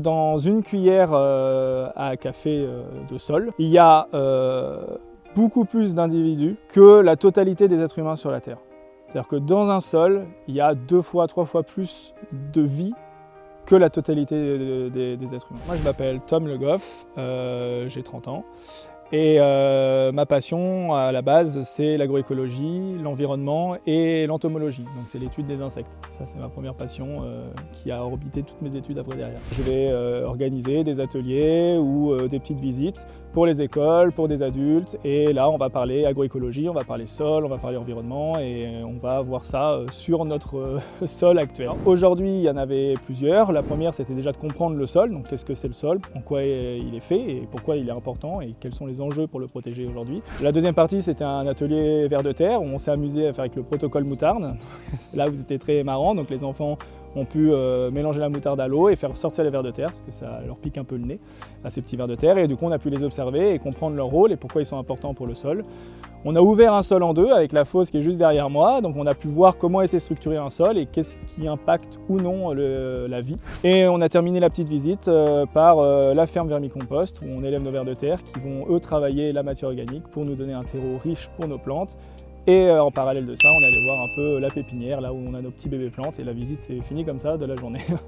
Dans une cuillère à café de sol, il y a beaucoup plus d'individus que la totalité des êtres humains sur la Terre. C'est-à-dire que dans un sol, il y a 2 fois, 3 fois plus de vie que la totalité des êtres humains. Moi, je m'appelle Tom Le Goff, j'ai 30 ans. Et ma passion à la base, c'est l'agroécologie, l'environnement et l'entomologie. Donc c'est l'étude des insectes. Ça, c'est ma première passion qui a orbité toutes mes études après derrière. Je vais organiser des ateliers ou des petites visites pour les écoles, pour des adultes. Et là, on va parler agroécologie, on va parler sol, on va parler environnement et on va voir ça sur notre sol actuel. Aujourd'hui, il y en avait plusieurs. La première, c'était déjà de comprendre le sol. Donc qu'est-ce que c'est le sol, en quoi il est fait et pourquoi il est important et quels sont les enjeux pour le protéger aujourd'hui. La deuxième partie, c'était un atelier vers de terre où on s'est amusé à faire avec le protocole moutarde. Là où c'était très marrant, donc les enfants ont pu mélanger la moutarde à l'eau et faire sortir les vers de terre parce que ça leur pique un peu le nez à ces petits vers de terre et du coup on a pu les observer et comprendre leur rôle et pourquoi ils sont importants pour le sol. On a ouvert un sol en deux avec la fosse qui est juste derrière moi, donc on a pu voir comment était structuré un sol et qu'est-ce qui impacte ou non la vie. Et on a terminé la petite visite par la ferme vermicompost où on élève nos vers de terre qui vont eux travailler la matière organique pour nous donner un terreau riche pour nos plantes. Et en parallèle de ça, on est allé voir un peu la pépinière, là où on a nos petits bébés plantes et la visite s'est finie comme ça de la journée.